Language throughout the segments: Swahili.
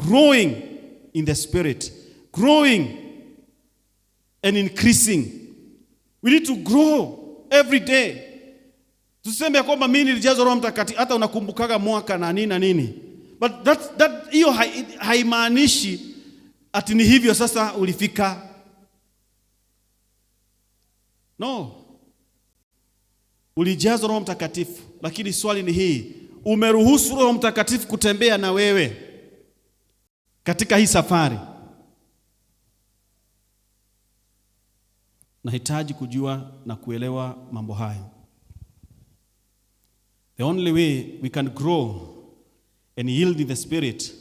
growing in the Spirit, growing and increasing. We need to grow every day. Tuseme kwamba mimi nilijazwa Roho Mtakatifu hata unakumbukaga mwaka na nini na nini. But that hiyo haimaanishi ati ni hivyo sasa ulifika. No. Ulijazwa Roho Mtakatifu, lakini swali ni hii, umeruhusu Roho Mtakatifu kutembea na wewe katika hii safari? Nahitaji kujua na kuelewa mambo haya. The only way we can grow and yield in the Spirit,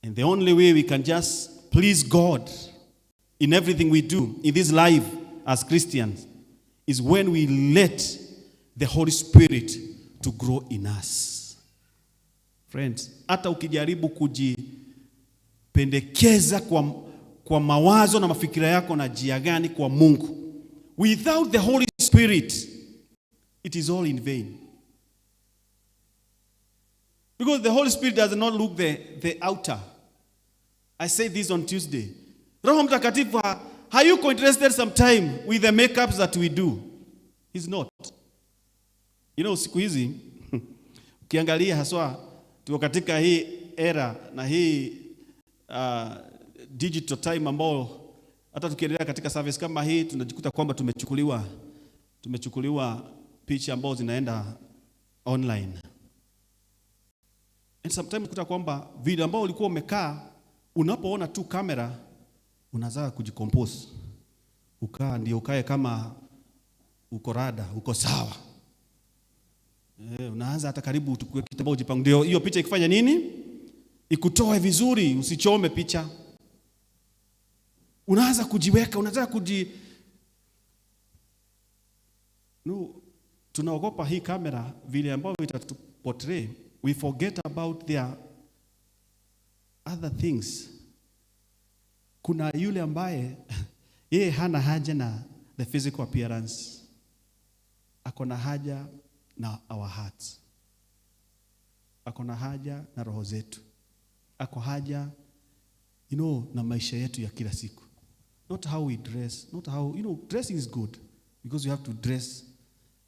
and the only way we can just please God in everything we do in this life as Christians, is when we let the Holy Spirit to grow in us. Friends, hata ukijaribu kujipendekeza kwa mawazo na mafikira yako na jia gani kwa Mungu, without the Holy Spirit, it is all in vain. Because the Holy Spirit does not look the outer. I said this on Tuesday. Roho Mtakatifu hayuko interested sometime with the makeups that we do. He's not. You know, siku hizi ukiangalia haswa tuko katika hii era na hii digital time ambao hata tukiendelea katika service kama hii tunajikuta kwamba tumechukuliwa picha ambazo zinaenda online. And sometimes kuta kwamba video ambao ulikuwa umekaa, unapoona tu kamera unaanza kujicompose. Ukae kama uko rada, uko sawa. Unaanza hata karibu tukue kitambo ujipange. Ndio hiyo picha ikifanya nini? Ikutoe vizuri, usichome picha. Unaanza kujiweka, unataka tunaogopa hii kamera vile ambavyo itatuportray. We forget about their other things. Kuna yule ambaye yeye hana haja na the physical appearance. Akona haja na our hearts. Akona haja na roho zetu. Ako haja na maisha yetu ya kila siku. Not how we dress, not how, dressing is good because you have to dress,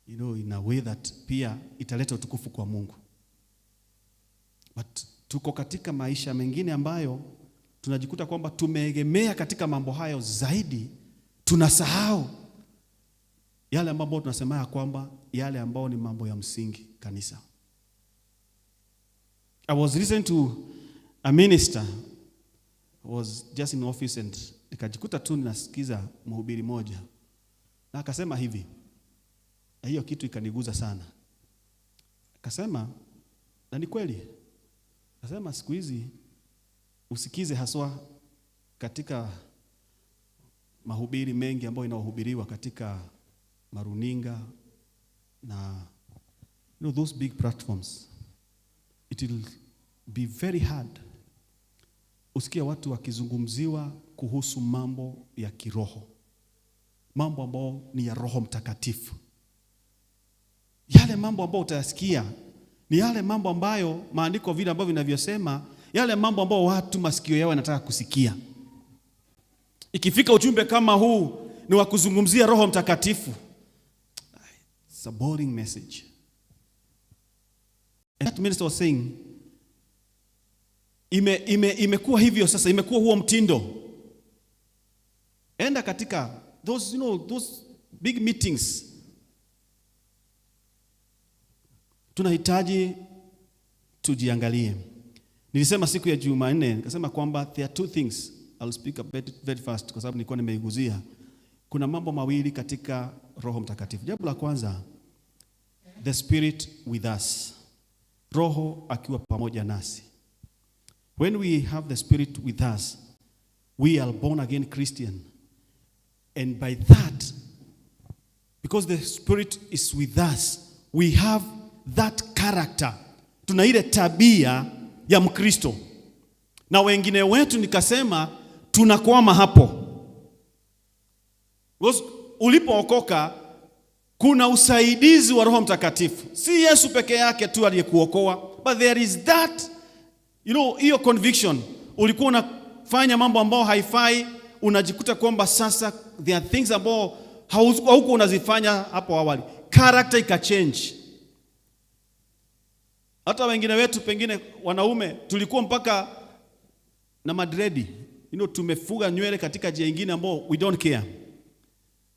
in a way that pia italeta utukufu kwa Mungu. But tuko katika maisha mengine ambayo tunajikuta kwamba tumeegemea katika mambo hayo zaidi, tunasahau yale ambayo tunasema ya kwamba yale ambayo ni mambo ya msingi kanisa. I was listening to a minister. I was just in office and nikajikuta tu ninasikiza mhubiri moja. Na akasema hivi. Na hiyo kitu ikaniguza sana. Akasema, na ni kweli. Akasema siku hizi usikize haswa katika mahubiri mengi ambayo inahubiriwa katika maruninga na those big platforms. It will be very hard usikia watu wakizungumziwa kuhusu mambo ya kiroho, mambo ambayo ni ya Roho Mtakatifu. Yale mambo ambayo utayasikia ni yale mambo ambayo maandiko vile ambavyo vinavyosema, yale mambo ambayo watu masikio yao yanataka kusikia. Ikifika ujumbe kama huu ni wa kuzungumzia Roho Mtakatifu, it's a boring message. And that minister was saying, imekuwa hivyo sasa, imekuwa huo mtindo. Enda katika those big meetings. Tunahitaji tujiangalie. Nilisema siku ya Jumanne, nikasema kwamba there are two things. I'll speak up very fast kwa sababu nilikuwa nimeiguzia. Kuna mambo mawili katika Roho Mtakatifu. Jambo la kwanza, the Spirit with us. Roho akiwa pamoja nasi. When we have the Spirit with us, we are born again Christian. And by that, because the Spirit is with us, we have that character. Tuna ile tabia ya Mkristo. Na wengine wetu nikasema tunakwama hapo. Ulipookoka kuna usaidizi wa Roho Mtakatifu. Si Yesu peke yake tu aliyekuokoa, but there is that hiyo conviction, ulikuwa unafanya mambo ambayo haifai, unajikuta kwamba sasa there are things ambao hauko unazifanya hapo awali. Character ikachange. Hata wengine wetu pengine wanaume tulikuwa mpaka na madredi, tumefuga nywele katika njia nyingine ambao we don't care.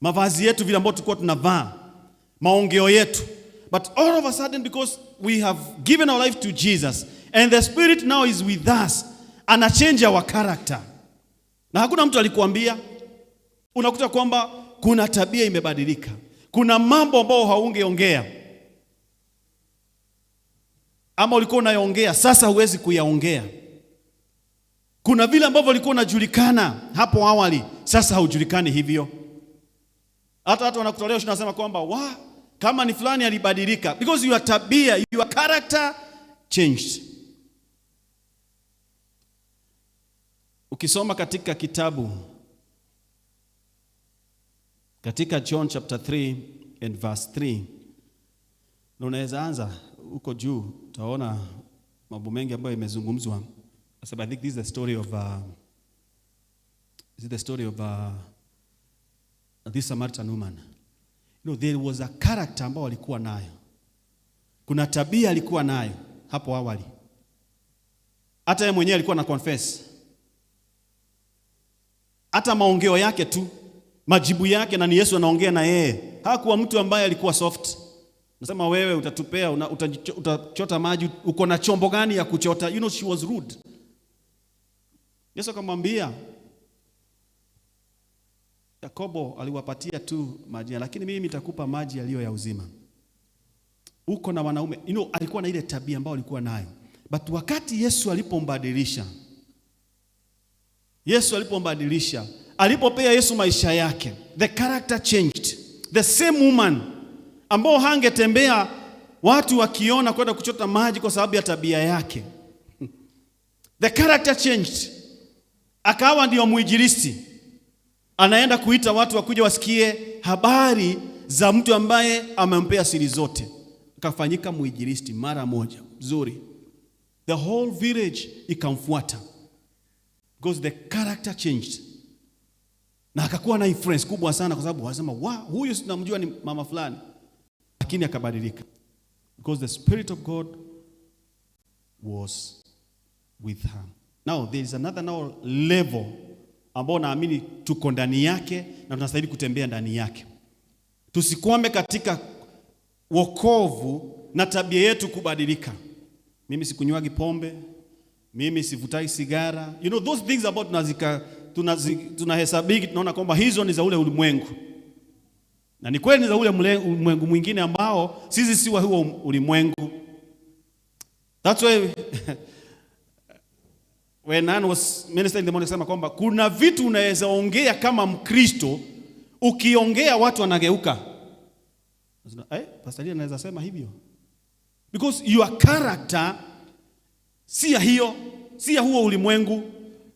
Mavazi yetu vile ambao tulikuwa tunavaa, maongeo yetu. But all of a sudden, because we have given our life to Jesus and the Spirit now is with us, ana change our character. Na hakuna mtu alikuambia. Unakuta kwamba kuna tabia imebadilika. Kuna mambo ambayo haungeongea, ama ulikuwa unayaongea sasa huwezi kuyaongea. Kuna vile ambavyo ulikuwa unajulikana hapo awali, sasa haujulikani hivyo. Hata wanakutolea ushuhuda nasema kwamba kama ni fulani alibadilika, because your tabia, your character changed. Ukisoma katika kitabu, katika John chapter 3 and verse 3, na unaweza anza huko juu, utaona mambo mengi ambayo imezungumzwa. So I think this is the story of this Samaritan woman. There was a character ambao alikuwa nayo. Kuna tabia alikuwa nayo hapo awali. Hata yeye mwenyewe alikuwa na confess. Hata maongeo yake tu, majibu yake, na ni Yesu anaongea na yeye. Hakuwa mtu ambaye alikuwa soft. Nasema wewe utatupea, utachota maji, uko na chombo gani ya kuchota? She was rude. Yesu akamwambia, Yakobo aliwapatia tu maji, lakini mimi nitakupa maji yaliyo ya uzima. Uko na wanaume. Alikuwa na ile tabia ambayo alikuwa nayo. But wakati Yesu alipombadilisha, alipopea Yesu maisha yake, the character changed. The same woman ambao hangetembea watu wakiona kwenda kuchota maji kwa sababu ya tabia yake, the character changed. Akawa ndio mwinjilisti, anaenda kuita watu wakuja wasikie habari za mtu ambaye amempea siri zote. Akafanyika mwinjilisti mara moja mzuri, the whole village ikamfuata because the character changed. Na akakuwa na influence kubwa sana, kwa sababu wasema huyu sinamjua ni mama fulani, lakini akabadilika because the Spirit of God was with her. Now there is another level ambao naamini tuko ndani yake na tunastahili kutembea ndani yake. Tusikwame katika wokovu na tabia yetu kubadilika. Mimi sikunywagi pombe, mimi sivutai sigara. Those things about tunahesabiki, tunaona kwamba hizo ni za ule ulimwengu. Na ni kweli ni za ule ulimwengu mwingine ambao sisi si wa huo ulimwengu. That's why when I was ministering in the morning, sema kwamba kuna vitu unaweza ongea kama Mkristo, ukiongea watu wanageuka. Pastor Lia anaweza sema hivyo. Because your character si ya hiyo, si ya huo ulimwengu.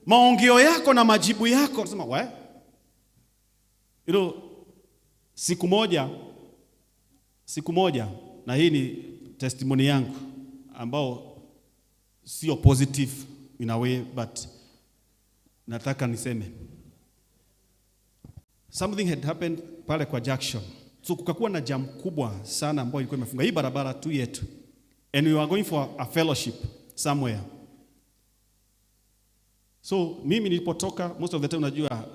Maongeo yako na majibu yako, unasema siku moja, na hii ni testimony yangu ambao sio positive in a way, but nataka niseme something had happened pale kwa Jackson. So kukakuwa na jam kubwa sana ambayo ilikuwa imefunga hii barabara tu yetu, and we were going for a fellowship somewhere. So mimi nilipotoka, most of the time unajua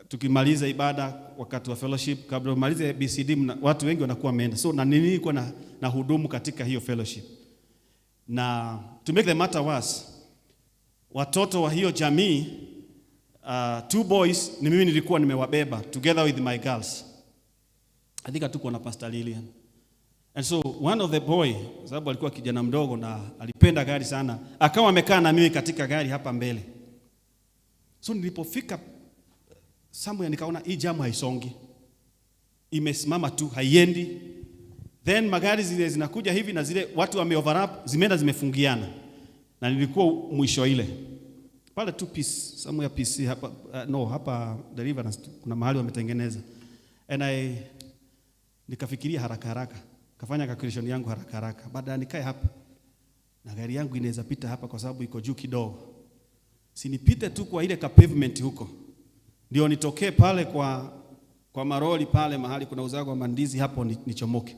tukimaliza ibada wakati wa fellowship, kabla umalize BCD watu wengi wanakuwa wameenda. So na nilikuwa na hudumu katika hiyo fellowship. Na to make the matter worse, watoto wa hiyo jamii, 2 boys ni mimi nilikuwa nimewabeba together with my girls. I think hatukuwa na Pastor Lilian. And so one of the boy, sababu alikuwa kijana mdogo na alipenda gari sana, akawa amekaa na mimi katika gari hapa mbele. So nilipofika somewhere nikaona hii jamu haisongi. Imesimama tu, haiendi. Then magari zile zinakuja hivi na zile watu wame overlap, zimeenda zimefungiana. Na nilikuwa mwisho ile. Pale tu peace, somewhere peace hapa hapa Deliverance kuna mahali wametengeneza. And nikafikiria haraka. Kafanya calculation yangu haraka. Baada nikae hapa. na gari yangu inaweza pita hapa kwa sababu iko juu kidogo. Sinipite tu kwa ile ka pavement huko. Ndio nitokee pale kwa maroli pale mahali kuna uzago wa mandizi hapo nichomoke.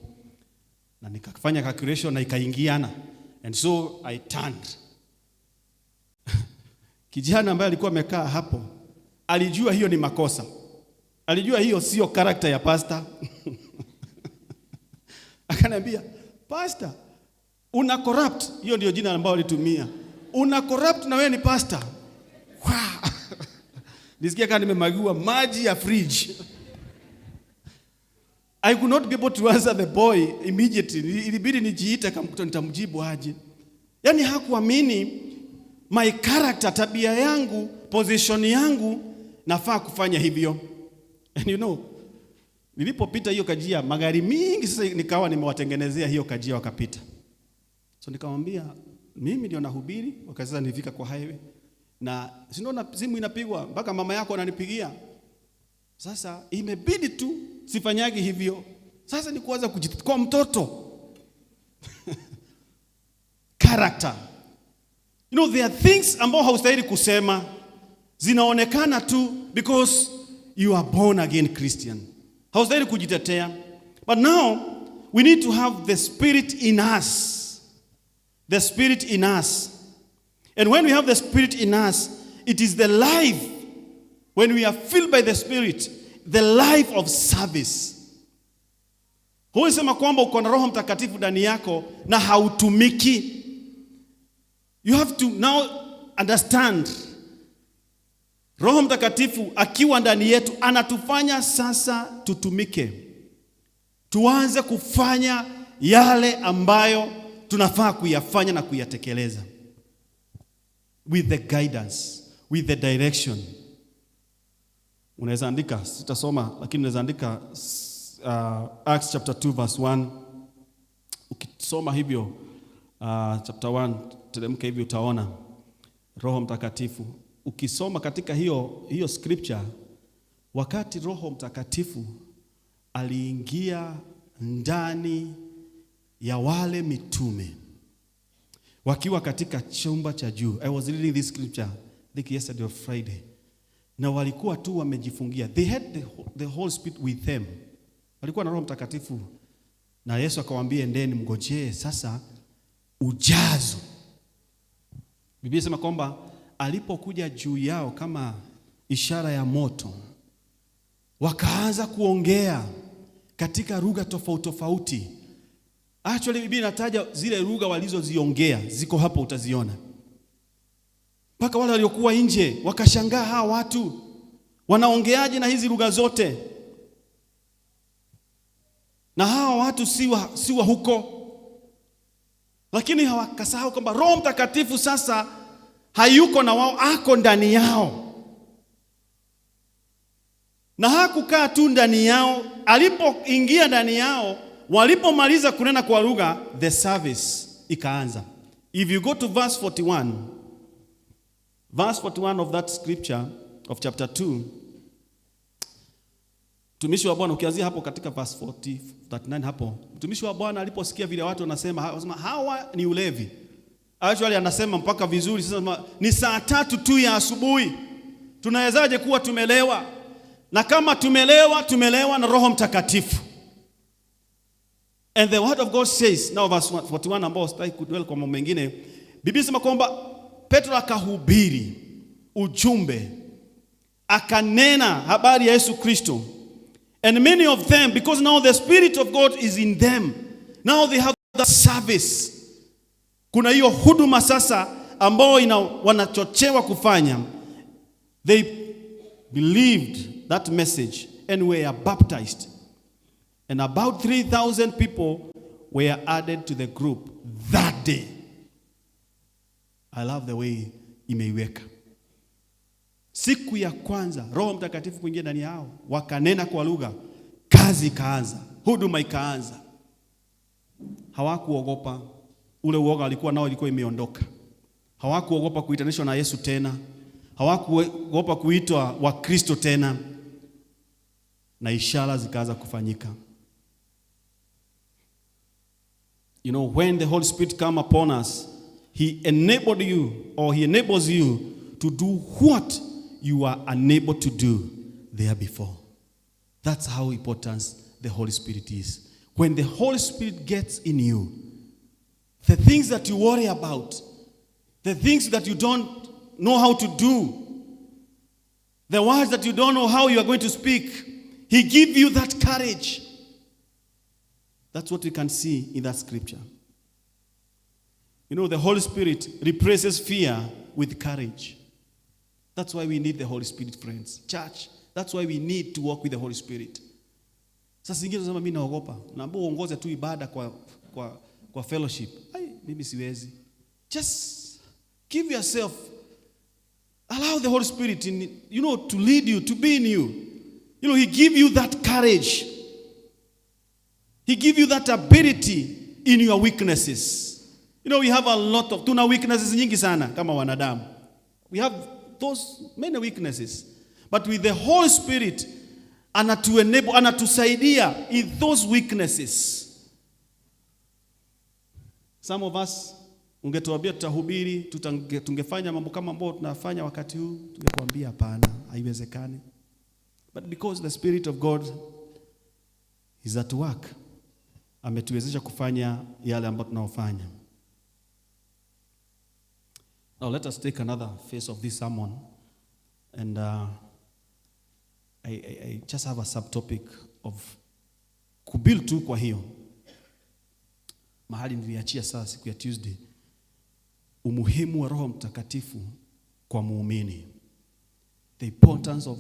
Na nikafanya calculation na ikaingiana. And so I turned. Kijana ambaye alikuwa amekaa hapo alijua hiyo ni makosa. Alijua hiyo sio character ya pastor. Akaniambia, "Pastor, una corrupt." Hiyo ndio jina ambalo alitumia. Una corrupt na wewe ni pastor. Wow. Nisikia kama nimemwagiwa maji ya fridge. I could not be able to answer the boy immediately. Ilibidi nijiite kama nitamjibu aje. Yaani hakuamini my character, tabia yangu, position yangu nafaa kufanya hivyo. And you know, nilipopita hiyo Kajia, magari mingi sasa nikawa nimewatengenezea hiyo Kajia wakapita. So nikamwambia, mimi ndio nahubiri, wakati sasa nilifika kwa highway. Na sinaona simu inapigwa, mpaka mama yako ananipigia. Sasa imebidi tu sifanyagi hivyo. Sasa ni kuanza kwa mtoto. Character. You know, there are things ambao haustahili kusema, zinaonekana tu because you are born again Christian. Haustahili kujitetea. But now we need to have the Spirit in us. The Spirit in us. And when we have the Spirit in us, it is the life, when we are filled by the Spirit, the life of service. Huwezi sema kwamba uko na Roho Mtakatifu ndani yako na hautumiki. You have to now understand, Roho Mtakatifu akiwa ndani yetu anatufanya sasa tutumike. Tuanze kufanya yale ambayo tunafaa kuyafanya na kuyatekeleza. With the guidance, with the direction. Unaweza andika, sitasoma lakini unaweza andika Acts chapter 2 verse 1. Ukisoma hivyo chapter 1 teremka hivyo utaona Roho Mtakatifu. Ukisoma katika hiyo scripture, wakati Roho Mtakatifu aliingia ndani ya wale mitume wakiwa katika chumba cha juu. I was reading this scripture I think yesterday or Friday. Na walikuwa tu wamejifungia. They had the Holy Spirit with them. Walikuwa na Roho Mtakatifu. Na Yesu akawaambia, endeni mngojee sasa ujazo. Biblia inasema kwamba alipokuja juu yao kama ishara ya moto, wakaanza kuongea katika lugha tofauti tofauti. Actually Biblia inataja zile lugha walizoziongea, ziko hapo utaziona. Mpaka wale waliokuwa nje wakashangaa, hawa watu wanaongeaje na hizi lugha zote? Na hawa watu si wa huko. Lakini hawakasahau kwamba Roho Mtakatifu sasa hayuko na wao, ako ndani yao. Na hakukaa tu ndani yao, alipoingia ndani yao, walipomaliza kunena kwa lugha, the service ikaanza. If you go to verse 41 of that scripture of chapter 2, mtumishi wa Bwana, ukianzia hapo katika verse 39 hapo, mtumishi wa Bwana aliposikia vile watu wanasema hawa ni ulevi. Actually anasema mpaka vizuri sasa, ni saa 3 tu ya asubuhi. Tunawezaje kuwa tumelewa? Na kama tumelewa na Roho Mtakatifu. And the word of God says, now verse 41 ambao sitaki kudwell kwa mambo mengine, Biblia inasema kwamba Petro akahubiri ujumbe, akanena habari ya Yesu Kristo. And many of them, because now the Spirit of God is in them, now they have that service. Kuna hiyo huduma sasa ambao wanachochewa kufanya. They believed that message and were baptized. And about 3,000 people were added to the group that day. I love the way imeiweka. Siku ya kwanza Roho Mtakatifu kuingia ndani yao, wakanena kwa lugha, kazi ikaanza, huduma ikaanza. Hawakuogopa. Ule uoga walikuwa nao ilikuwa imeondoka. Hawakuogopa kuitanishwa na Yesu tena. Hawakuogopa kuitwa wa Kristo tena. Na ishara zikaanza kufanyika. You know, when the Holy Spirit come upon us, He enabled you, or he enables you to do what you are unable to do there before. That's how important the Holy Spirit is. When the Holy Spirit gets in you, the things that you worry about, the things that you don't know how to do, the words that you don't know how you are going to speak, he gives you that courage. That's what we can see in that scripture. You know, the Holy Spirit replaces fear with courage. That's why we need the Holy Spirit, friends. Church, that's why we need to walk with the Holy Spirit. Sasa zingine tunasema mimi naogopa. Naomba uongoze tu ibada kwa fellowship. Mimi siwezi. Just give yourself, allow the Holy Spirit to lead you, to be in you. He give you that courage. He give you that ability in your weaknesses. We have a lot of tuna weaknesses nyingi sana kama wanadamu. We have those many weaknesses. But with the Holy Spirit, anatusaidia in those weaknesses. Some of us, ungetuambia tutahubiri, tungefanya mambo kama ambayo tunafanya wakati huu, tungekuambia hapana, haiwezekani. But because the Spirit of God is at work, ametuwezesha kufanya yale ambayo tunaofanya. Now let us take another phase of this sermon, and I just have a subtopic of kubuild tu kwa hiyo. Mahali niliachia saa siku ya Tuesday, umuhimu wa Roho Mtakatifu kwa muumini. The importance of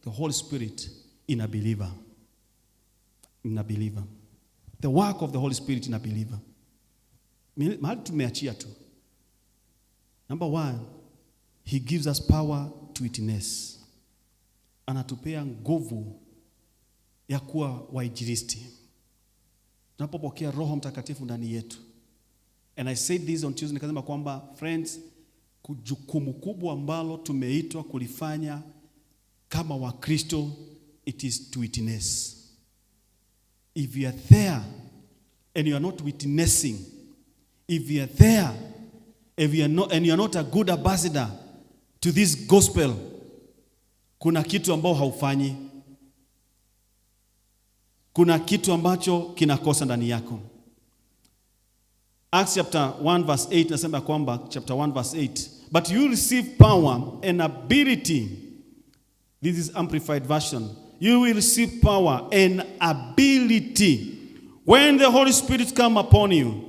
the Holy Spirit in a believer. In a believer. The work of the Holy Spirit in a believer. Mahali tumeachia tu. Number 1, he gives us power to witness. Anatupea nguvu ya kuwa wainjilisti. Tunapopokea Roho Mtakatifu ndani yetu. And I said this on Tuesday, nikasema kwamba friends, jukumu kubwa ambalo tumeitwa kulifanya kama Wakristo, it is to witness. If you are there and you are not witnessing, if you are there and you are not a good ambassador to this gospel, kuna kitu ambao haufanyi. Kuna kitu ambacho kinakosa ndani yako. Acts chapter 1 verse 8 nasema kwamba, chapter 1 verse 8, but you receive power and ability. This is amplified version. You will receive power and ability when the Holy Spirit come upon you,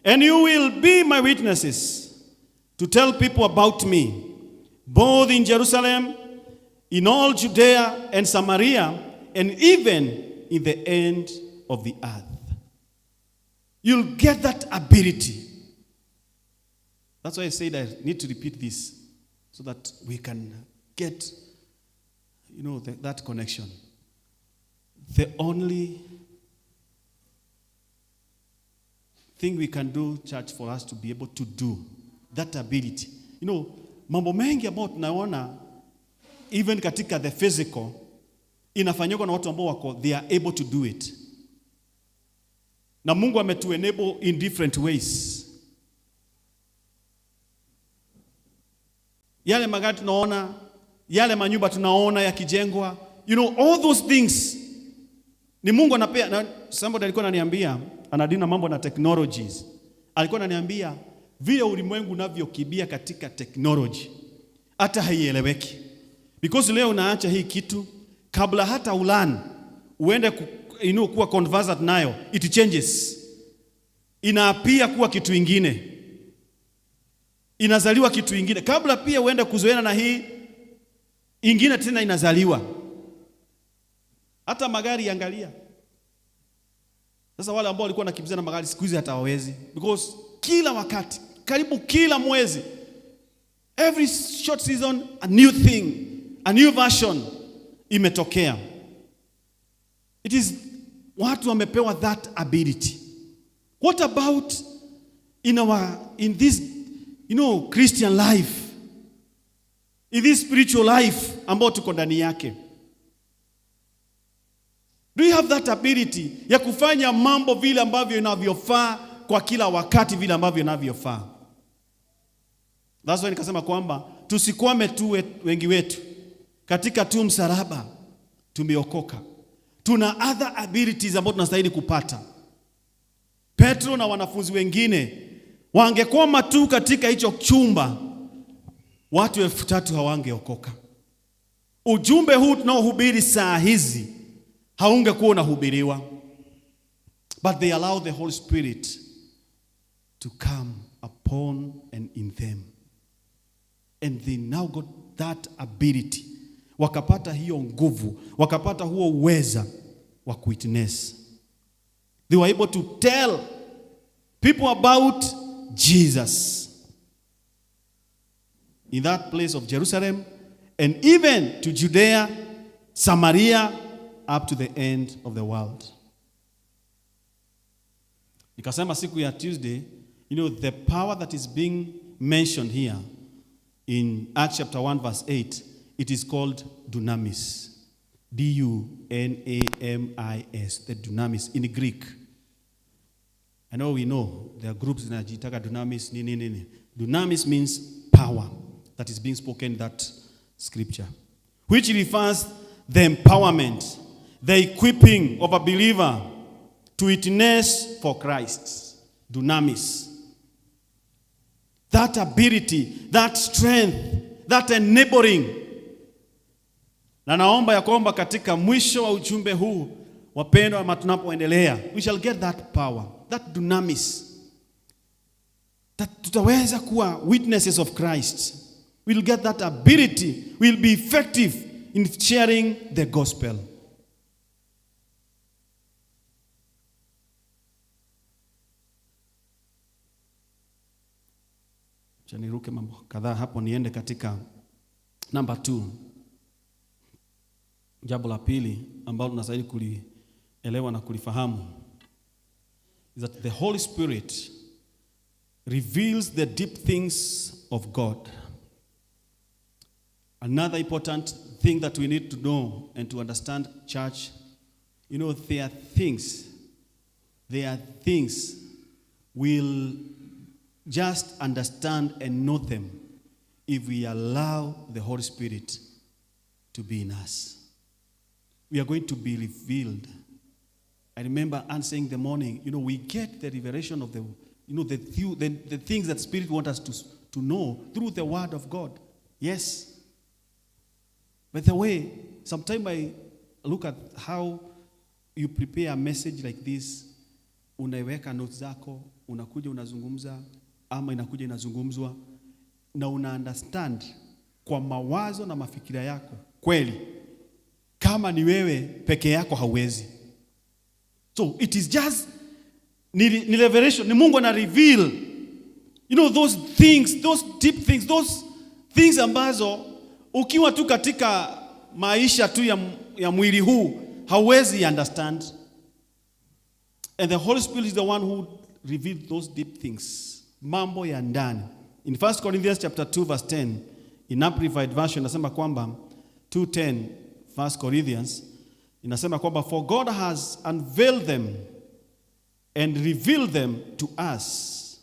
and you will be my witnesses to tell people about me, both in Jerusalem, in all Judea and Samaria, and even in the end of the earth. You'll get that ability. That's why I said I need to repeat this, so that we can get, that connection. The only thing we can do, church, for us to be able to do that ability. Mambo mengi ambayo tunaona even katika the physical inafanywa na watu ambao wako, they are able to do it. Na Mungu ametu enable in different ways. Yale magari tunaona, yale manyumba tunaona yakijengwa, all those things ni Mungu anapea. Na somebody alikuwa ananiambia, anadina mambo na technologies. Alikuwa ananiambia vile ulimwengu unavyokibia katika technology, hata haieleweki. Because leo unaacha hii kitu, kabla hata ulan uende kuwa conversant nayo, it changes. Inaapia kuwa kitu ingine. Inazaliwa kitu ingine. Kabla pia uende kuzoeana na hii ingine tena inazaliwa. Hata magari angalia. Sasa wale ambao walikuwa nakimbizana na magari siku hizi hata hawawezi, because kila wakati, karibu kila mwezi, every short season a new thing, a new version imetokea. It is watu wamepewa that ability. What about in this Christian life, in this spiritual life ambao tuko ndani yake? Do you have that ability ya kufanya mambo vile ambavyo inavyofaa kwa kila wakati vile ambavyo inavyofaa? That's why nikasema kwamba tusikwame tu wengi wetu katika tu msalaba tumeokoka. Tuna other abilities ambazo tunastahili kupata. Petro na wanafunzi wengine wangekwama tu katika hicho chumba, watu 3,000 hawangeokoka. Ujumbe huu tunaohubiri saa hizi haungekuwa unahubiriwa. But they allow the Holy Spirit to come upon and in them. And they now got that ability. Wakapata hiyo nguvu, wakapata huo uweza wa witness. They were able to tell people about Jesus in that place of Jerusalem, and even to Judea, Samaria, up to the end of the world. Nikasema siku ya Tuesday, the power that is being mentioned here in Acts chapter 1 verse 8, it is called dunamis. D-U-N-A-M-I-S, the dunamis in Greek. I know we know there are groups in Ajitaka dunamis, nini. Dunamis means power that is being spoken in that scripture, which refers the empowerment, the equipping of a believer to witness for Christ. Dunamis. That ability, that strength, that enabling. Na naomba ya kwamba katika mwisho wa ujumbe huu, wapendwa, ama tunapoendelea, we shall get that power, that dunamis. That tutaweza kuwa witnesses of Christ. We'll get that ability. We'll be effective in sharing the gospel. Niruke mambo kadhaa hapo niende katika number 2. Jambo la pili ambalo tunastahili kulielewa na kulifahamu is that the Holy Spirit reveals the deep things of God. Another important thing that we need to know and to understand, church, there are things we'll just understand and know them if we allow the Holy Spirit to be in us. We are going to be revealed. I remember answering the morning, we get the revelation of the things that Spirit wants us to know through the Word of God. Yes. By the way, sometimes I look at how you prepare a message like this. Unaiweka notes zako, unakuja unazungumza, ama inakuja inazungumzwa, na una understand kwa mawazo na mafikira yako kweli kama ni wewe peke yako hauwezi. So it is just ni revelation, ni Mungu ana reveal those things, those deep things, those things ambazo ukiwa tu katika maisha tu ya mwili huu hauwezi understand. And the Holy Spirit is the one who revealed those deep things. Mambo ya ndani. In 1 Corinthians chapter 2 verse 10, in Amplified Version inasema kwamba 2:10, 1 Corinthians inasema kwamba for God has unveiled them and revealed them to us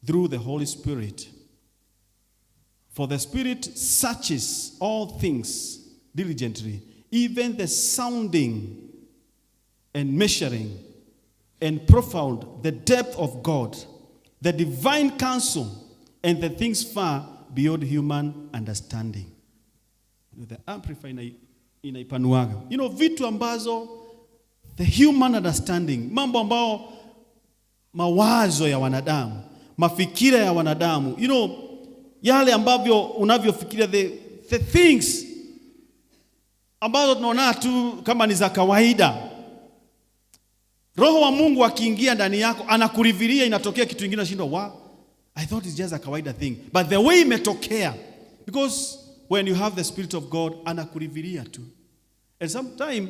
through the Holy Spirit. For the Spirit searches all things diligently, even the sounding and measuring and profound the depth of God, the divine counsel, and the things far beyond human understanding. The Amplified inaipanuaga. Vitu ambazo the human understanding, mambo ambao mawazo ya wanadamu, mafikira ya wanadamu, yale ambavyo unavyofikiria, the things ambazo tunaona tu kama ni za kawaida. Roho wa Mungu akiingia ndani yako anakurivilia, inatokea kitu kingine unashindwa, I thought it's just a kawaida thing, but the way imetokea, because when you have the Spirit of God anakurivilia tu. And sometimes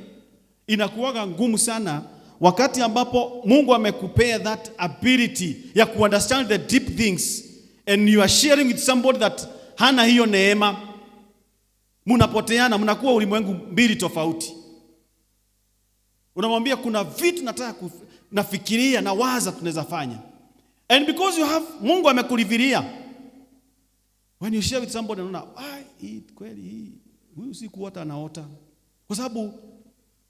inakuwaga ngumu sana wakati ambapo Mungu amekupea that ability ya understand the deep things and you are sharing with somebody that hana hiyo neema. Mnapoteana, mnakuwa ulimwengu mbili tofauti. Unamwambia kuna vitu nataka nafikiria na waza tunaweza fanya. And because you have Mungu amekulivilia, When you share with somebody, unaona, hii kweli hii huyu si kuota anaota. Kwa sababu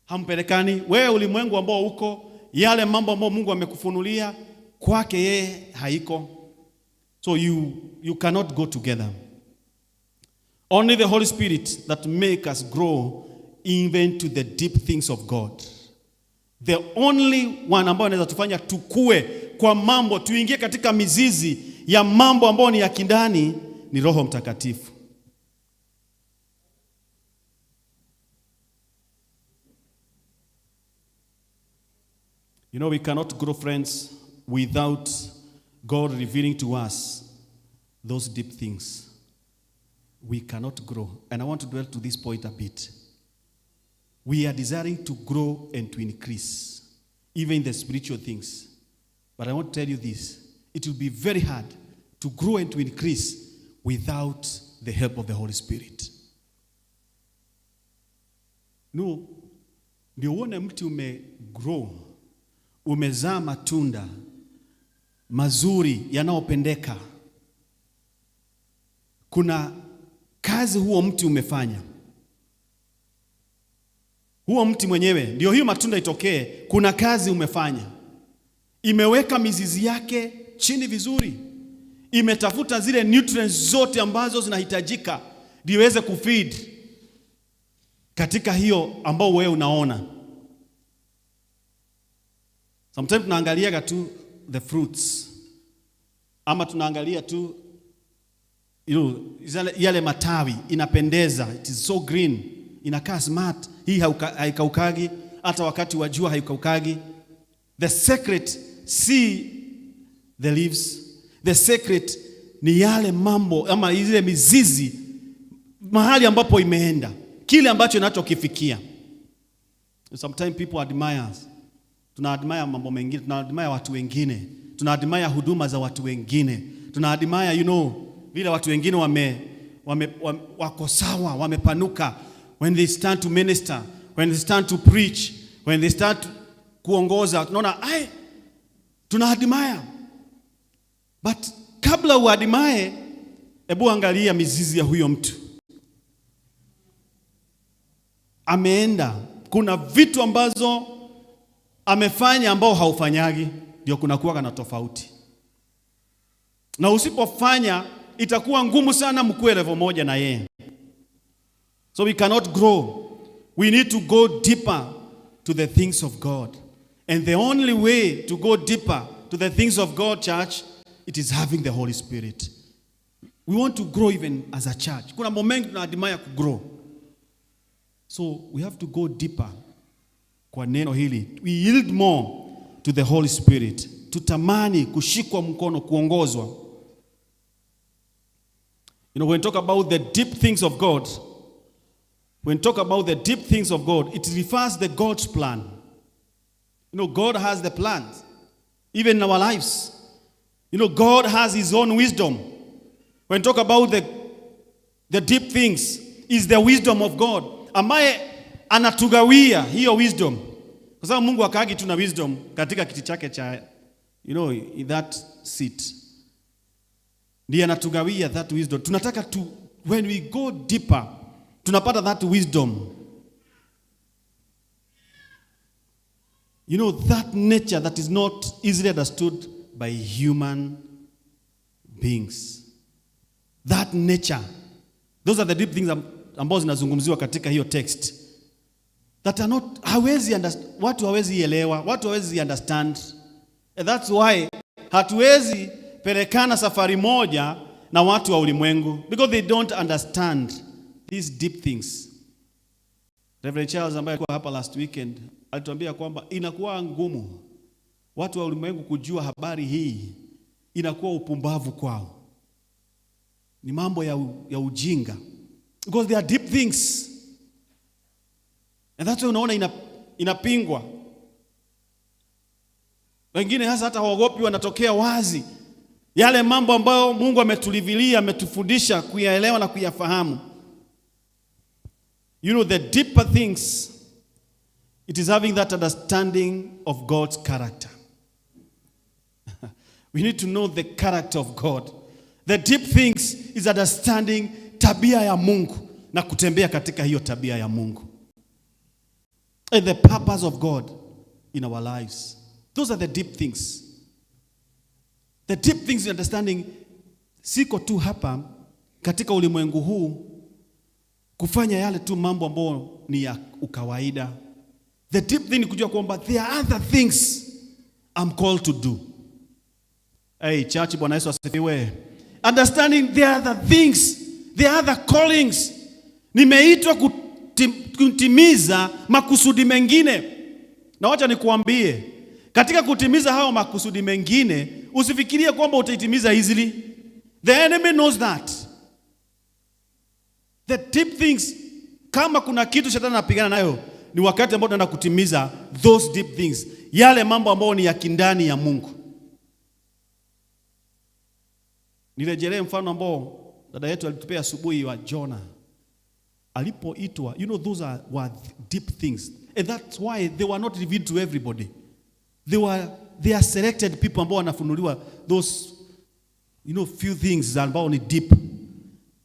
hampelekani. Wewe ulimwengu ambao uko, yale mambo ambayo Mungu amekufunulia kwake yeye haiko. So you cannot go together. Only the Holy Spirit that make us grow even to the deep things of God. The only one ambaye anaweza tufanya tukue kwa mambo, tuingie katika mizizi ya mambo ambayo ni ya kindani, ni Roho Mtakatifu. You know, we cannot grow, friends, without God revealing to us those deep things. We cannot grow. And I want to dwell to this point a bit. We are desiring to grow and to increase, even in the spiritual things. But I want to tell you this. It will be very hard to grow and to increase without the help of the Holy Spirit. No, ndio uone mti umegrow, umezaa matunda mazuri yanayopendeka. Kuna kazi huo mti umefanya. Huo mti mwenyewe ndio hiyo matunda itokee, kuna kazi umefanya. Imeweka mizizi yake chini vizuri. Imetafuta zile nutrients zote ambazo zinahitajika ndio iweze kufeed katika hiyo ambao wewe unaona. Sometimes tunaangalia tu the fruits, ama tunaangalia tu yale matawi, inapendeza, it is so green, inakaa smart, hii haikaukagi, hata wakati wa jua haikaukagi. The secret see the leaves. The secret ni yale mambo ama zile mizizi, mahali ambapo imeenda, kile ambacho inachokifikia. Sometimes people admire us. Tunaadmire mambo mengine, tunaadmire watu wengine, tunaadmire huduma za watu wengine, tunaadmire vile watu wengine wako sawa, wamepanuka, when they stand to minister, when they stand to preach, when they start kuongoza, tunaona tunaadmire. But kabla uadmire, hebu angalia mizizi ya huyo mtu. Ameenda, kuna vitu ambazo amefanya ambao haufanyagi, ndio kunakuwa na tofauti. Na usipofanya itakuwa ngumu sana mkue level moja na yeye. So we cannot grow. We need to go deeper to the things of God. And the only way to go deeper to the things of God, church, it is having the Holy Spirit. We want to grow even as a church. Kuna moment tunaadmire ku grow. So we have to go deeper kwa neno hili. We yield more to the Holy Spirit. Tutamani kushikwa mkono, kuongozwa. When we talk about the deep things of God, it refers to God's plan. God has the plans, even in our lives. God has His own wisdom. When we talk about the deep things, is the wisdom of God. Ambaye anatugawia hiyo wisdom. Kwa sababu Mungu akaagi tuna wisdom katika kiti chake cha, in that seat. Ndiye anatugawia that wisdom. Tunataka when we go deeper, tunapata that wisdom. That nature that is not easily understood by human beings. That nature. Those are the deep things ambazo zinazungumziwa katika hiyo text. That are not, watu hawezi elewa, watu hawezi understand. And that's why hatuwezi pelekana safari moja na watu wa ulimwengu, because they don't understand these deep things. Reverend Charles ambaye alikuwa hapa last weekend alituambia kwamba inakuwa ngumu watu wa ulimwengu kujua habari hii, inakuwa upumbavu kwao, ni mambo ya ujinga, because they are deep things. And that's why unaona inapingwa. Wengine hata hawaogopi, wanatokea wazi yale mambo ambayo Mungu ametulivilia, ametufundisha kuyaelewa na kuyafahamu. The deeper things, it is having that understanding of God's character. We need to know the character of God. The deep things is understanding tabia ya Mungu na kutembea katika hiyo tabia ya Mungu. And the purpose of God in our lives. Those are the deep things. The deep things in understanding siko tu hapa katika ulimwengu huu kufanya yale tu mambo ambayo ni ya ukawaida. The deep thing ni kujua kwamba there are other things I'm called to do. Hey church, Bwana Yesu asifiwe. Understanding there are other things, there are other callings. Nimeitwa kutimiza makusudi mengine. Na wacha nikuambie, katika kutimiza hao makusudi mengine, usifikirie kwamba utaitimiza easily. The enemy knows that. The deep things, kama kuna kitu shetani anapigana nayo, ni wakati ambao tunaenda kutimiza those deep things. Yale mambo ambayo ni ya kindani ya Mungu. Nirejelee mfano ambao dada yetu alitupea asubuhi wa Jonah. Alipoitwa, those were deep things. And that's why they were not revealed to everybody. They are selected people ambao wanafunuliwa those few things ambao ni deep.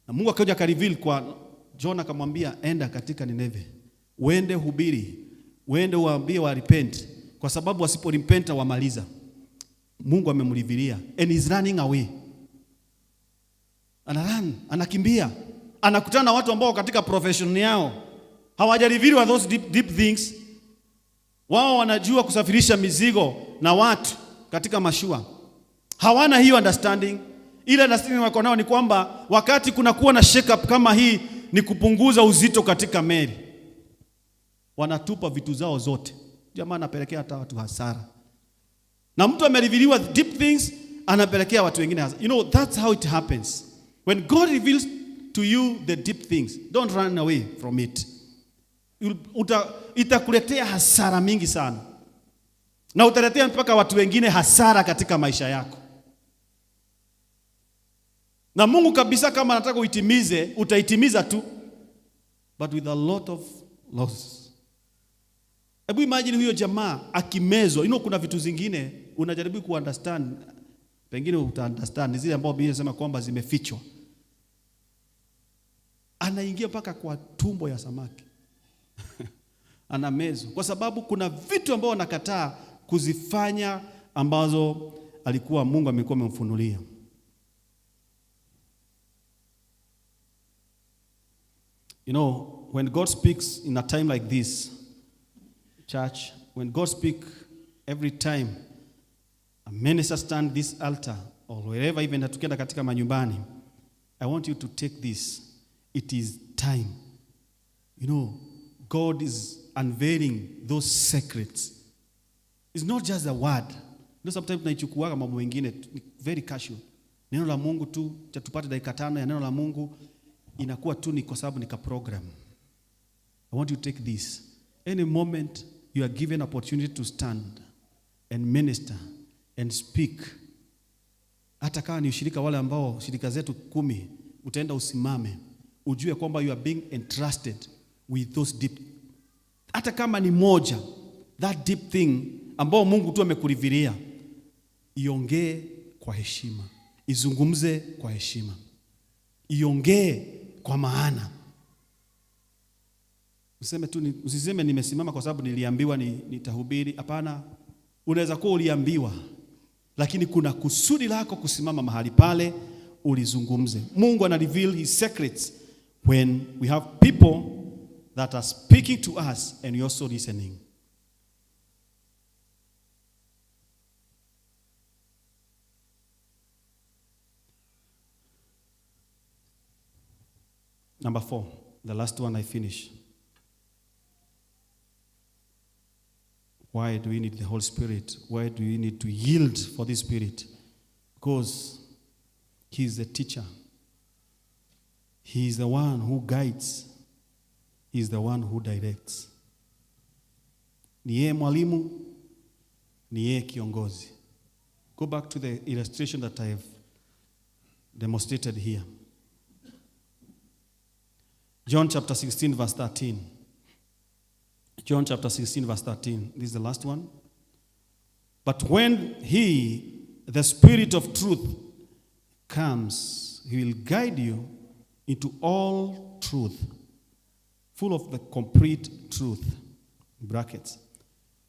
Na Mungu akaja akareveal kwa Jonah, akamwambia enda katika Nineve. Uende hubiri, uende uambie wa repent, kwa sababu wasipo repent wamaliza. Mungu amemlivilia and he's running away. Anakimbia. Anakutana na watu ambao katika profession yao hawajariviliwa those deep things. Wao wanajua kusafirisha mizigo na watu katika mashua. Hawana hiyo understanding. Ile understanding wako nao ni kwamba wakati kunakuwa na shake up kama hii ni kupunguza uzito katika meli. Wanatupa vitu zao zote. Jamaa anapelekea hata watu hasara. Na mtu ameriviliwa deep things, anapelekea watu wengine hasara. That's how it happens. When God reveals to you the deep things, don't run away from it. Itakuletea hasara mingi sana. Na utaletea mpaka watu wengine hasara katika maisha yako. Na Mungu kabisa kama anataka uitimize, utaitimiza tu, but with a lot of loss. Hebu imagine huyo jamaa akimezwa. Kuna vitu zingine unajaribu kuunderstand, pengine utaunderstand zile ambao Biblia inasema kwamba zimefichwa. Anaingia mpaka kwa tumbo ya samaki. Anamezwa kwa sababu kuna vitu ambao anakataa kuzifanya ambazo alikuwa Mungu amekuwa amemfunulia. When God speaks in a time like this, church, when God speaks every time a minister stand this altar or wherever, even tukenda katika manyumbani, I want you to take this. It is time. God is unveiling those secrets. It's not just a word. Sometimes tunaichukua kama mambo mengine very casual. Neno la Mungu tu, tupate dakika 5 ya neno la Mungu, inakuwa tu ni kwa sababu ni ka program. I want you to take this. Any moment you are given opportunity to stand and minister and speak. Hata kama ni ushirika wale ambao shirika zetu 10, utaenda usimame. Ujue kwamba you are being entrusted with those deep. Hata kama ni moja, that deep thing ambao Mungu tu amekulivilia, iongee kwa heshima. Izungumze kwa heshima. Iongee kwa maana. Usiseme nimesimama kwa sababu niliambiwa nitahubiri. Hapana. Unaweza kuwa uliambiwa, lakini kuna kusudi lako kusimama mahali pale ulizungumze. Mungu ana reveal his secrets when we have people that are speaking to us and you're also listening. Number 4, the last one I finish. Why do we need the Holy Spirit? Why do we need to yield for the Spirit? Because he is the teacher. He is the one who guides. He is the one who directs. Ni yeye mwalimu, ni yeye kiongozi. Go back to the illustration that I have demonstrated here. John chapter 16 verse 13. John chapter 16 verse 13. This is the last one. But when he, the Spirit of truth, comes, He will guide you into all truth, full of the complete truth. Brackets.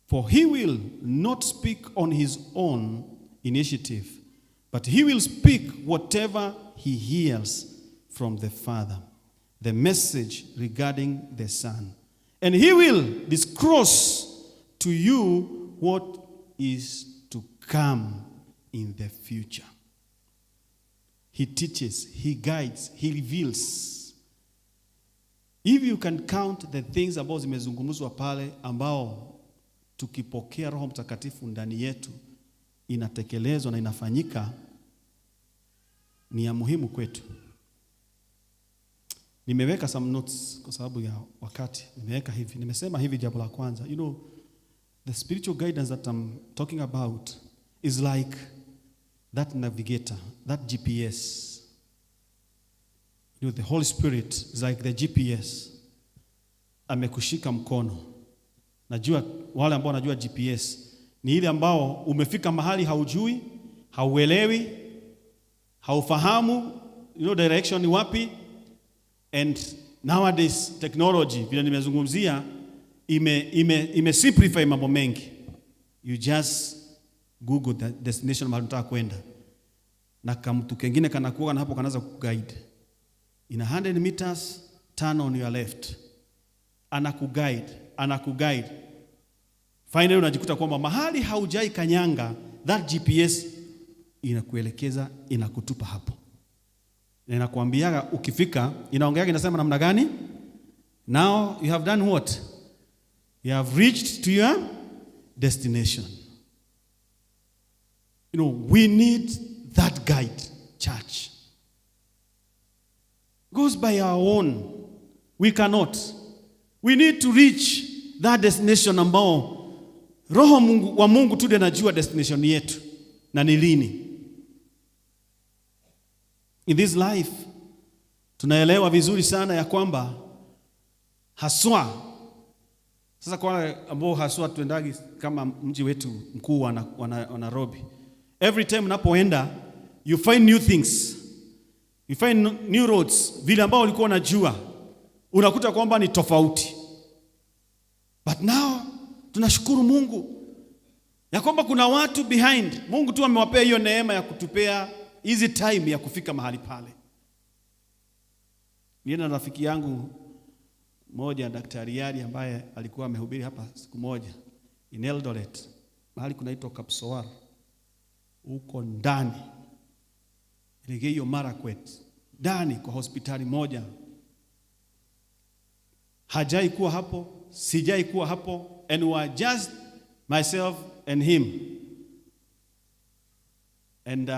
For he will not speak on his own initiative, but he will speak whatever he hears from the Father, the message regarding the Son. And he will disclose to you what is to come in the future. He teaches, he guides, he reveals. If you can count the things ambazo zimezungumzwa pale, ambao tukipokea Roho Mtakatifu ndani yetu inatekelezwa na inafanyika, ni ya muhimu kwetu. Nimeweka some notes kwa sababu ya wakati. Nimeweka hivi. Nimesema hivi jambo la kwanza. You know, the spiritual guidance that I'm talking about is like that navigator, that GPS. You know, the Holy Spirit is like the GPS. Amekushika mkono. Najua wale ambao wanajua GPS ni ile ambao umefika mahali haujui, hauelewi, haufahamu, you know direction ni wapi. And nowadays technology vile nimezungumzia ime simplify mambo mengi. You just Google the destination mahali unataka kwenda, na kama mtu kengine kanakuwa na hapo kanaanza kuguide. In 100 meters turn on your left. Anakuguide. Finally unajikuta kwamba mahali haujai kanyanga, that GPS inakuelekeza, inakutupa hapo. Na inakuambiaga ukifika, inaongeaga inasema namna gani? Now you have done what? You have reached to your destination. You know, we need that guide, church. Goes by our own. We cannot. We need to reach that destination ambao Roho wa Mungu tu ndiye anajua destination yetu na ni lini. In this life tunaelewa vizuri sana ya kwamba haswa sasa kwa ambao haswa tuendagi kama mji wetu mkuu wa Nairobi. Every time unapoenda you find new things. You find new roads vile ambao ulikuwa unajua unakuta kwamba ni tofauti. But now tunashukuru Mungu ya kwamba kuna watu behind. Mungu tu amewapea hiyo neema ya kutupea easy time ya kufika mahali pale. Nienda na rafiki yangu mmoja, Daktari Yari, ambaye alikuwa amehubiri hapa siku moja in Eldoret, mahali kunaitwa Kapsowar, huko ndani Elgeyo Marakwet, ndani kwa hospitali moja. Hajai kuwa hapo, sijai kuwa hapo, and we were just myself and him. And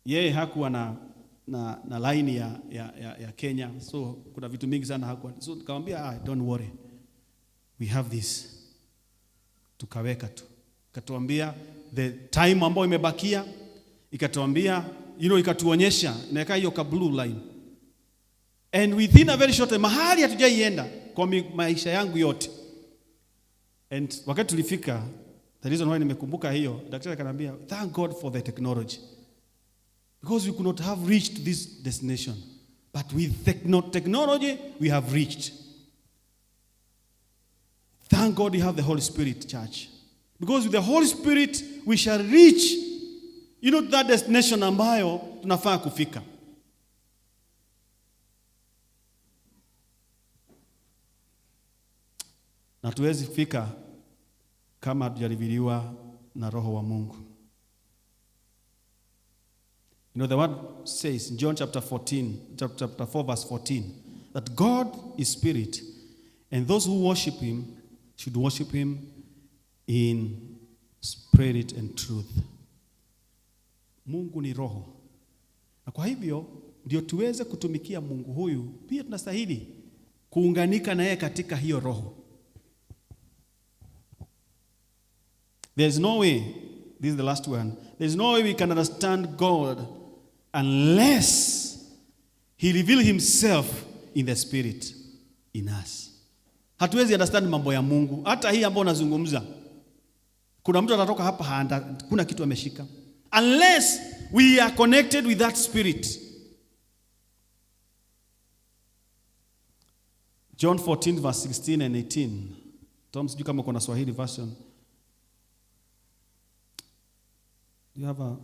yeye hakuwa na line ya Kenya, so kuna vitu mingi sana hakuwa. So nikamwambia don't worry, we have this. Tukaweka tu, ikatuambia the time ambayo imebakia, ikatuambia ikatuonyesha naweka hiyo ka blue line. And within a very short time, mahali hatujaienda kwa maisha yangu yote. And wakati tulifika, the reason why nimekumbuka hiyo, daktari akaniambia, thank God for the technology. Because we could not have reached this destination. But with technology, we have reached. Thank God you have the Holy Spirit, church. Because with the Holy Spirit, we shall reach, that destination ambayo tunafaa kufika. Na tuwezi fika kama hatujariviliwa na Roho wa Mungu. The word says in John chapter 4 verse 14, that God is spirit, and those who worship him should worship him in spirit and truth. Mungu ni roho. Na kwa hivyo ndio tuweze kutumikia Mungu huyu, pia tunastahili kuunganika na yeye katika hiyo roho. There's no way, this is the last one, there's no way we can understand God unless he reveal himself in the spirit in us. Hatuwezi understand mambo ya Mungu. Hata hii ambayo nazungumza, kuna mtu atatoka hapa kuna kitu ameshika. Unless we are connected with that spirit. John 14 verse 16 and 18. Tom, sijui kama kuna Swahili version. Do you have a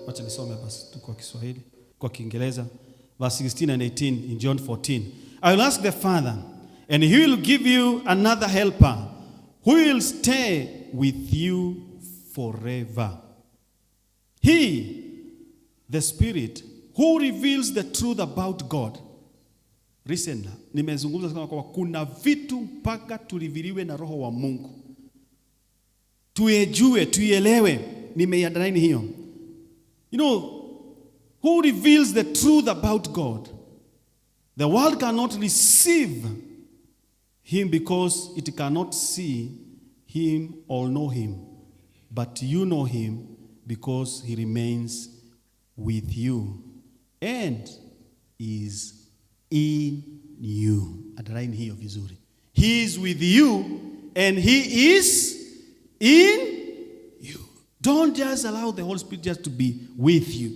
wacha nisome basi tu kwa Kiswahili, kwa Kiingereza. Verse 16 and 18 in John 14. I will ask the Father, and he will give you another helper who will stay with you forever. He, the Spirit, who reveals the truth about God. Recently, nimezungumza sana kwa kuna vitu mpaka tuliviliwe na Roho wa Mungu. Tuejue, tuielewe, nimeiandani hiyo. You know, who reveals the truth about God. The world cannot receive him because it cannot see him or know him. But you know him because he remains with you and is in you. Underline hiyo vizuri. He is with you and he is in you. Don't just allow the Holy Spirit just to be with you.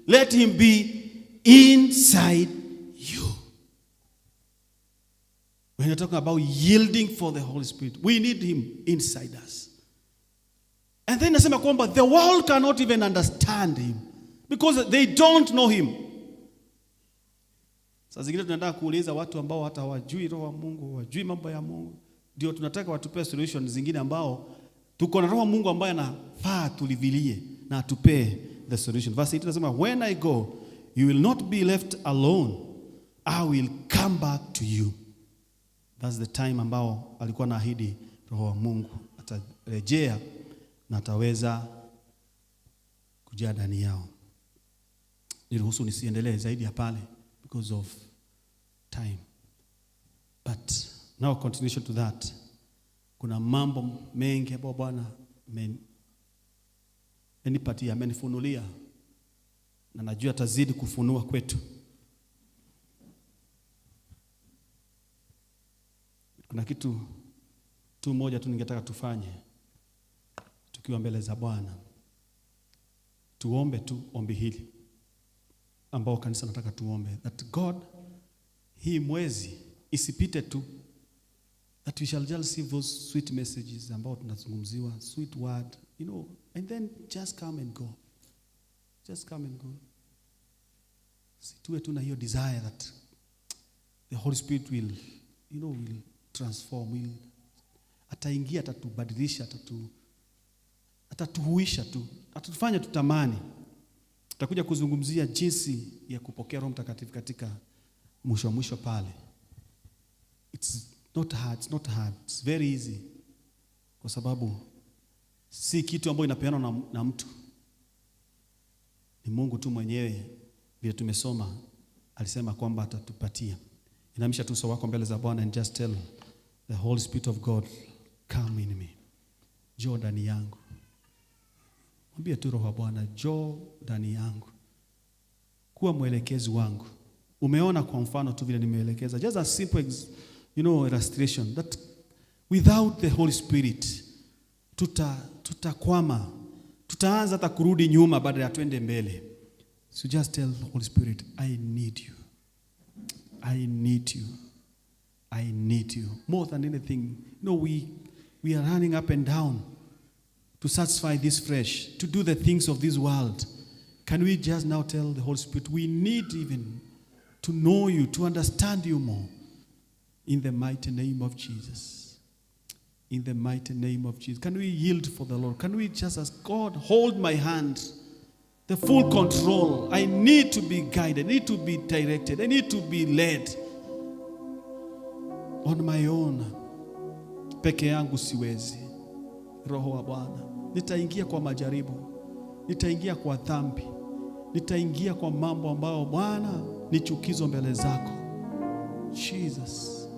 Let him be inside you. When you're talking about yielding for the Holy Spirit, we need him inside us. And then nasema kwamba the world cannot even understand him because they don't know him. Sasa zingine tunataka kuuliza watu ambao hata hawajui Roho wa Mungu, hawajui mambo ya Mungu. Ndio tunataka watupe solution zingine ambao tuko na Roho wa Mungu ambaye anafaa tulivilie na atupe the solution. Verse 8 nasema, when I go, you will not be left alone. I will come back to you. That's the time ambao alikuwa naahidi Roho wa Mungu atarejea na ataweza kujaa ndani yao. Niruhusu nisiendelee zaidi ya pale because of time. But now continuation to that. Kuna mambo mengi ambayo Bwana amenipatia, amenifunulia na najua atazidi kufunua kwetu. Kuna kitu tu moja tu ningetaka tufanye tukiwa mbele za Bwana. Tuombe tu ombi hili ambao kanisa nataka tuombe, that God, hii mwezi isipite tu, that we shall just receive those sweet messages ambao tunazungumziwa, sweet word, you know, and then just come and go. Just come and go. Situwe tu na hiyo desire that the Holy Spirit will, you know, will transform, will ataingia, atatubadilisha, atatuhuisha tu, atatufanya tutamani. Tutakuja kuzungumzia jinsi ya kupokea Roho Mtakatifu katika mwisho pale. It's not hard, it's very easy. Kwa sababu si kitu ambacho inapeanwa na mtu. Ni Mungu tu mwenyewe, vile tumesoma, alisema kwamba atatupatia. Inamisha tu uso wako mbele za Bwana and just tell the Holy Spirit of God, come in me. Njoo ndani yangu. Mwambie tu Roho wa Bwana, njoo ndani yangu. Kuwa mwelekezi wangu. Umeona kwa mfano tu vile nimeelekeza. Just a simple illustration that without the Holy Spirit tutakwama. Tutaanza hata kurudi nyuma baada ya twende mbele. So just tell the Holy Spirit, I need you. I need you. I need you. More than anything, we are running up and down to satisfy this flesh, to do the things of this world. Can we just now tell the Holy Spirit, we need even to know you, to understand you more. In the mighty name of Jesus. In the mighty name of Jesus. Can we yield for the Lord? Can we just ask God, hold my hand, the full control. I need to be guided. I need to be directed. I need to be led. On my own. Peke yangu siwezi. Roho wa Bwana, nitaingia kwa majaribu. Nitaingia kwa dhambi. Nitaingia kwa mambo ambayo Bwana ni chukizo mbele zako. Jesus.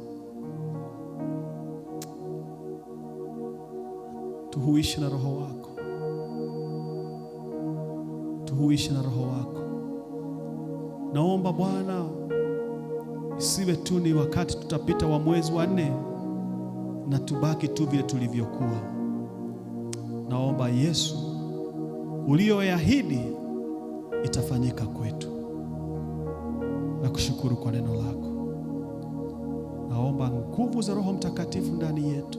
Tuhuishi na Roho wako. Tuhuishi na Roho wako. Naomba Bwana, isiwe tu ni wakati tutapita wa mwezi wa 4 na tubaki tu vile tulivyokuwa. Naomba Yesu, ulioahidi itafanyika kwetu. Nakushukuru kwa neno lako. naomba nguvu za Roho Mtakatifu ndani yetu.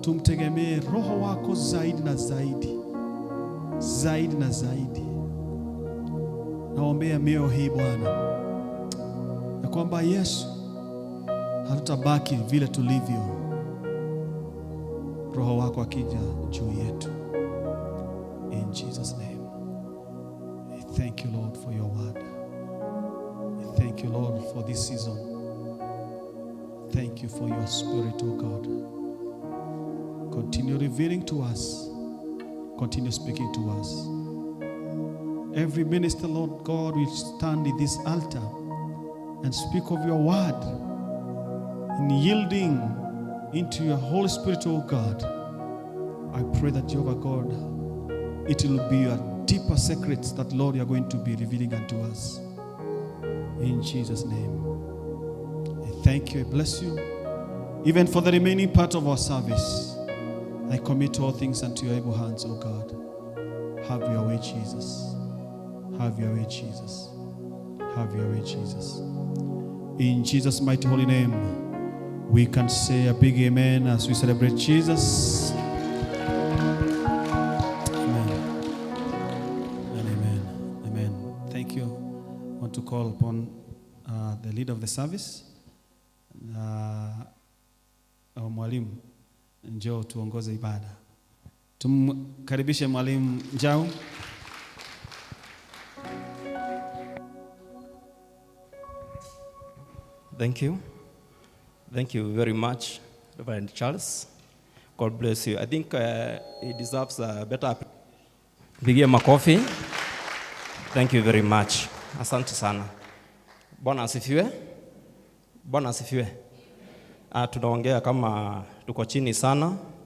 Tumtegemee Roho wako zaidi na zaidi, zaidi na zaidi. Naombea mioyo hii Bwana, ya kwamba Yesu, hatutabaki vile tulivyo, Roho wako akija juu yetu. In Jesus' name. I thank you, Lord, for your word. I thank you, Lord, for this season. Thank you for your Spirit, oh God. Continue revealing to us. Continue speaking to us. Every minister, Lord God, will stand in this altar and speak of your word in yielding into your Holy Spirit, oh God. I pray that, Jehovah God, it will be a deeper secrets that, Lord, you are going to be revealing unto us. In Jesus' name. I thank you, I bless you. Even for the remaining part of our service, I commit all things unto your able hands, O God. Have your way, Jesus. Have your way, Jesus. Have your way, Jesus. In Jesus' mighty holy name, we can say a big amen as we celebrate Jesus. Amen. And amen. Amen. Thank you. I want to call upon the leader of the service. Mwalimu njoo tuongoze ibada. Tumkaribishe Mwalimu Njau. Thank you. Thank you very much, Reverend Charles. God bless you. I think he deserves a better pigia makofi. Thank you very much. Asante sana. Bwana asifiwe. Bwana asifiwe. Tunaongea kama tuko chini sana.